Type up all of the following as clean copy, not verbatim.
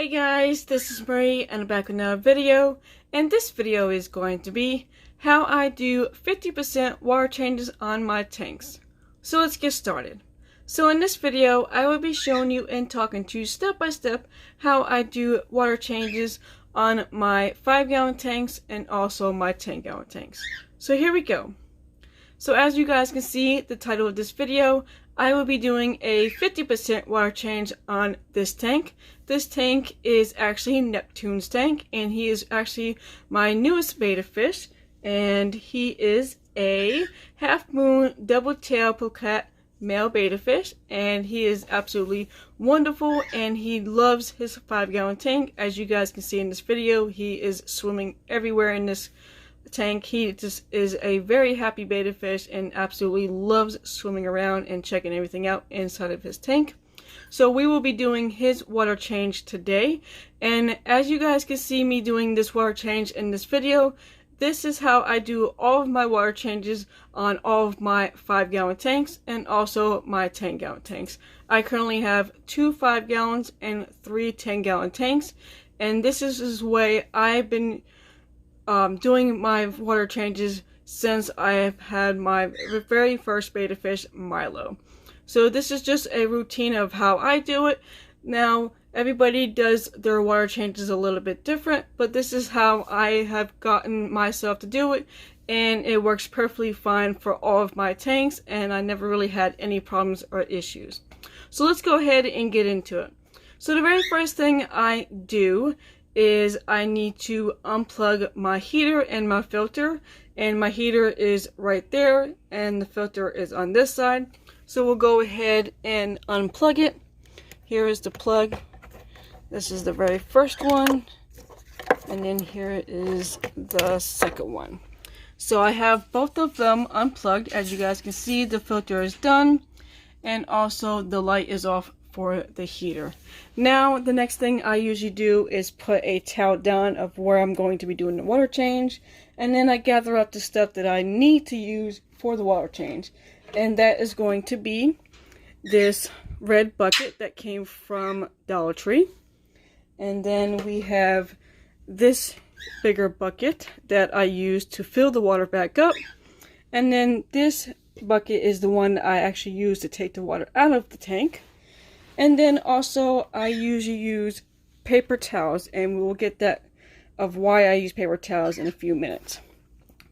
Hey guys, this is Marie and I'm back with another video, and this video is going to be how I do 50% water changes on my tanks. So let's get started. So in this video, I will be showing you and talking to you step by step how I do water changes on my 5-gallon tanks and also my 10-gallon tanks. So here we go. So as you guys can see, the title of this video, I will be doing a 50% water change on this tank. This tank is actually Neptune's tank, and he is actually my newest beta fish, and he is a half-moon double-tail placat male beta fish, and he is absolutely wonderful, and he loves his 5-gallon tank. As you guys can see in this video, he is swimming everywhere in this tank. He just is a very happy beta fish and absolutely loves swimming around and checking everything out inside of his tank. So we will be doing his water change today, and as you guys can see me doing this water change in this video, this is how I do all of my water changes on all of my 5-gallon tanks and also my 10-gallon tanks. I currently have 2 5-gallons and 3 10-gallon tanks, and this is the way I've been doing my water changes since I have had my very first beta fish, Milo. So this is just a routine of how I do it. Now, everybody does their water changes a little bit different, but this is how I have gotten myself to do it, and it works perfectly fine for all of my tanks, and I never really had any problems or issues. So let's go ahead and get into it. So the very first thing I do is I need to unplug my heater and my filter, and my heater is right there and the filter is on this side. So we'll go ahead and unplug it. Here is the plug. This is the very first one, and then here is the second one. So I have both of them unplugged. As you guys can see, the filter is done and also the light is off for the heater. Now the next thing I usually do is put a towel down of where I'm going to be doing the water change, and then I gather up the stuff that I need to use for the water change, and that is going to be this red bucket that came from Dollar Tree, and then we have this bigger bucket that I use to fill the water back up, and then this bucket is the one I actually use to take the water out of the tank. And then also I usually use paper towels, and we will get that of why I use paper towels in a few minutes.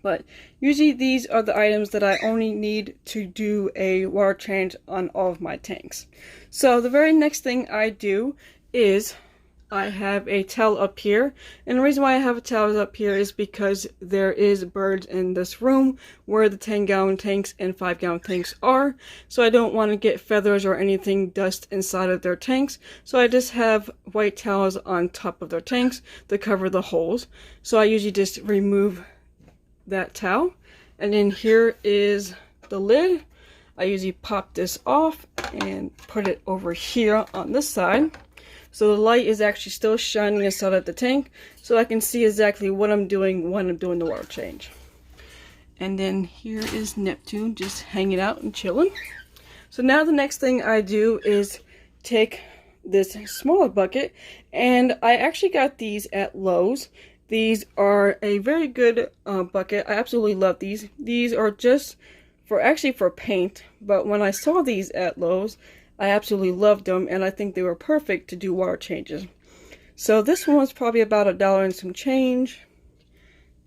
But usually these are the items that I only need to do a water change on all of my tanks. So the very next thing I do is I have a towel up here, and the reason why I have a towel up here is because there is birds in this room where the 10-gallon tanks and 5-gallon tanks are, so I don't want to get feathers or anything dust inside of their tanks, so I just have white towels on top of their tanks to cover the holes. So I usually just remove that towel, and then here is the lid. I usually pop this off and put it over here on this side. So the light is actually still shining inside of the tank, so I can see exactly what I'm doing when I'm doing the water change. And then here is Neptune just hanging out and chilling. So now the next thing I do is take this smaller bucket, and I actually got these at Lowe's. These are a very good bucket. I absolutely love these. These are just for paint, but when I saw these at Lowe's, I absolutely loved them, and I think they were perfect to do water changes. So this one was probably about $1 and some change,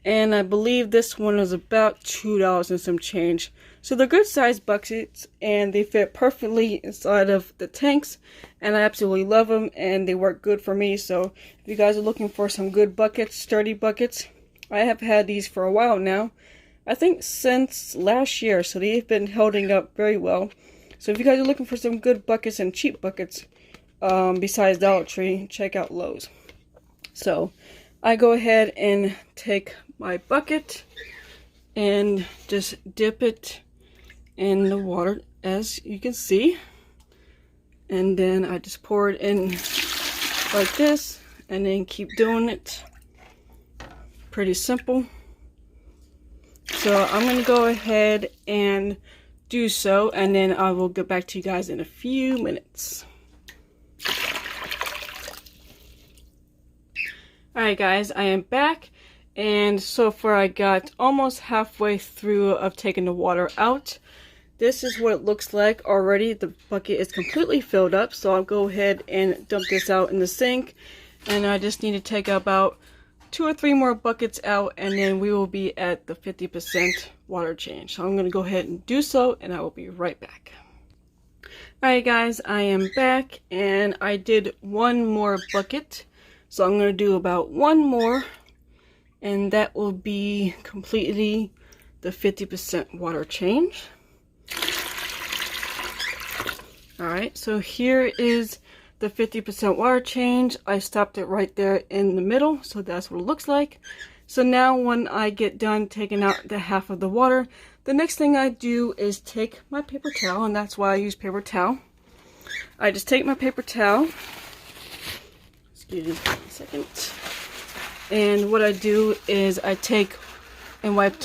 and I believe this one is about $2 and some change. So they're good sized buckets, and they fit perfectly inside of the tanks, and I absolutely love them, and they work good for me. So if you guys are looking for some good buckets, sturdy buckets, I have had these for a while now. I think since last year, so they've been holding up very well. So if you guys are looking for some good buckets and cheap buckets, besides Dollar Tree, check out Lowe's. So I go ahead and take my bucket and just dip it in the water, as you can see. And then I just pour it in like this, and then keep doing it. Pretty simple. So I'm going to go ahead and do so, and then I will get back to you guys in a few minutes. Alright guys, I am back, and so far I got almost halfway through of taking the water out. This is what it looks like already. The bucket is completely filled up, so I'll go ahead and dump this out in the sink. And I just need to take about 2 or 3 more buckets out, and then we will be at the 50% water change. So I'm going to go ahead and do so, and I will be right back. Alright guys, I am back, and I did 1 more bucket. So I'm going to do about 1 more, and that will be completely the 50% water change. Alright, so here is the 50% water change. I stopped it right there in the middle, so that's what it looks like. So now when I get done taking out the half of the water, the next thing I do is take my paper towel, and that's why I use paper towel. I just take my paper towel. Excuse me a second. And what I do is I take and wipe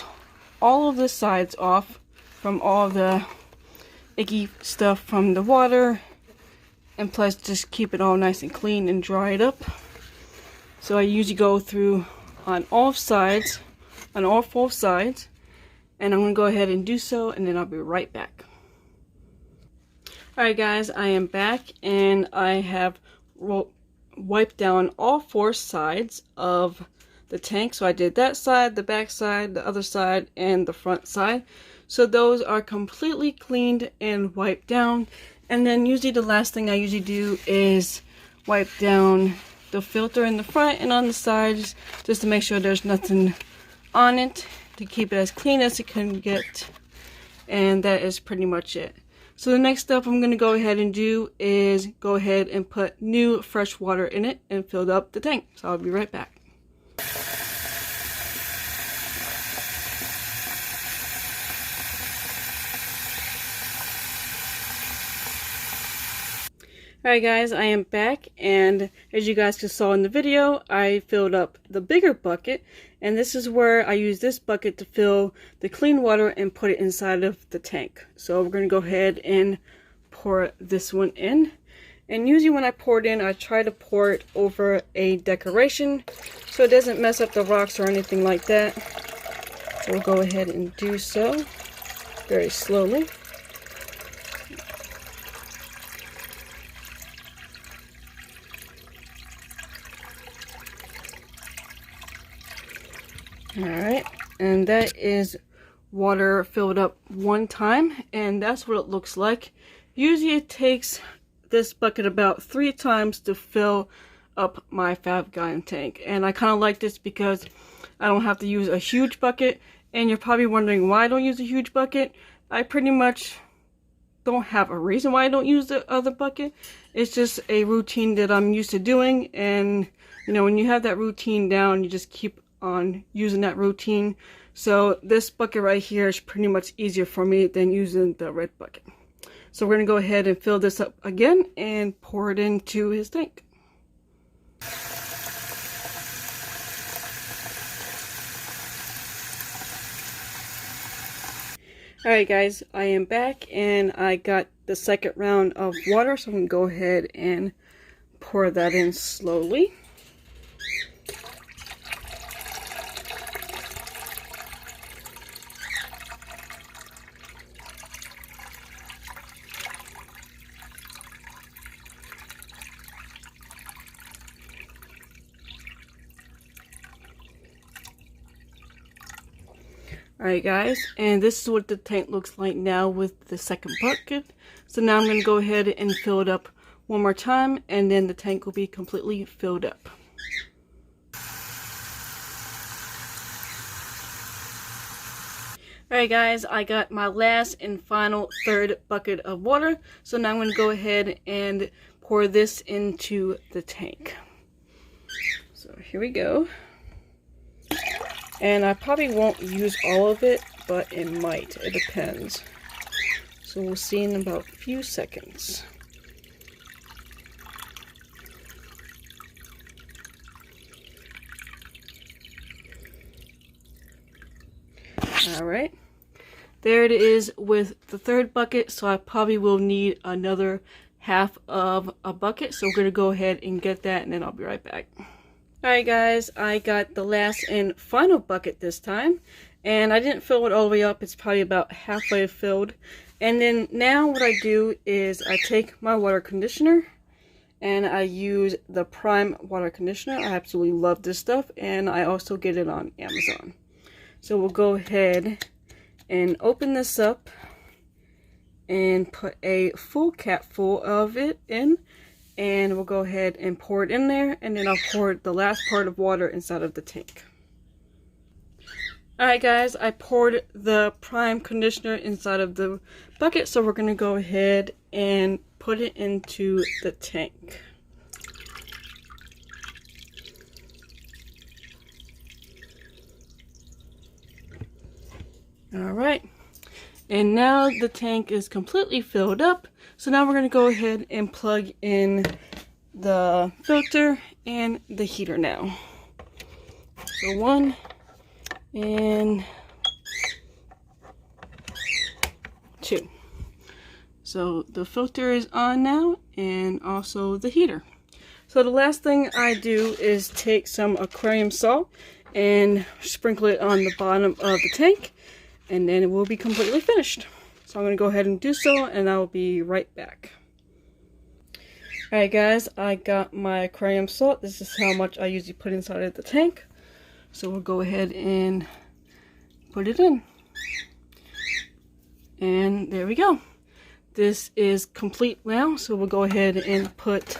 all of the sides off from all the icky stuff from the water, and plus just keep it all nice and clean and dry it up. So I usually go through on all sides, on all 4 sides, and I'm going to go ahead and do so, and then I'll be right back. Alright guys, I am back, and I have wipe down all 4 sides of the tank. So I did that side, the back side, the other side, and the front side. So those are completely cleaned and wiped down. And then usually the last thing I usually do is wipe down the filter in the front and on the sides, just to make sure there's nothing on it, to keep it as clean as it can get. And that is pretty much it. So the next step I'm going to go ahead and do is go ahead and put new fresh water in it and fill up the tank. So I'll be right back. Alright guys, I am back, and as you guys just saw in the video, I filled up the bigger bucket, and this is where I use this bucket to fill the clean water and put it inside of the tank. So we're going to go ahead and pour this one in. And usually when I pour it in, I try to pour it over a decoration so it doesn't mess up the rocks or anything like that. So we'll go ahead and do so very slowly. Alright, and that is water filled up 1 time, and that's what it looks like. Usually it takes this bucket about 3 times to fill up my 5-gallon tank, and I kind of like this because I don't have to use a huge bucket. And you're probably wondering why I don't use a huge bucket. I pretty much don't have a reason why I don't use the other bucket. It's just a routine that I'm used to doing, and you know, when you have that routine down, you just keep on using that routine. So this bucket right here is pretty much easier for me than using the red bucket. So we're going to go ahead and fill this up again and pour it into his tank. Alright guys, I am back, and I got the second round of water, so I'm going to go ahead and pour that in slowly. Alright guys, and this is what the tank looks like now with the second bucket. So now I'm going to go ahead and fill it up 1 more time, and then the tank will be completely filled up. Alright guys, I got my last and final 3rd bucket of water. So now I'm going to go ahead and pour this into the tank. So here we go. And I probably won't use all of it, but it might. It depends. So we'll see in about a few seconds. Alright. There it is with the 3rd bucket. So I probably will need another half of a bucket. So we're going to go ahead and get that, and then I'll be right back. Alright guys, I got the last and final bucket this time, and I didn't fill it all the way up. It's probably about halfway filled. And then now what I do is I take my water conditioner and I use the Prime water conditioner. I absolutely love this stuff, and I also get it on Amazon. So we'll go ahead and open this up and put a full cap full of it in. And we'll go ahead and pour it in there, and then I'll pour the last part of water inside of the tank. Alright guys, I poured the Prime conditioner inside of the bucket, so we're going to go ahead and put it into the tank. Alright, and now the tank is completely filled up. So now we're going to go ahead and plug in the filter and the heater now. So 1 and 2. So the filter is on now, and also the heater. So the last thing I do is take some aquarium salt and sprinkle it on the bottom of the tank, and then it will be completely finished. So I'm going to go ahead and do so, and I will be right back. Alright guys, I got my aquarium salt. This is how much I usually put inside of the tank. So we'll go ahead and put it in. And there we go. This is complete now, so we'll go ahead and put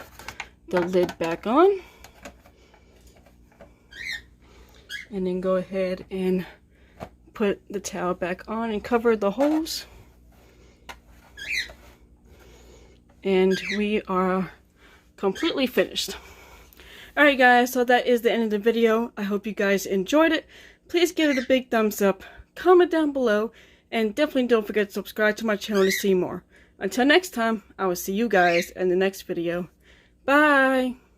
the lid back on. And then go ahead and put the towel back on and cover the holes. And we are completely finished. Alright guys, so that is the end of the video. I hope you guys enjoyed it. Please give it a big thumbs up, comment down below, and definitely don't forget to subscribe to my channel to see more. Until next time, I will see you guys in the next video. Bye!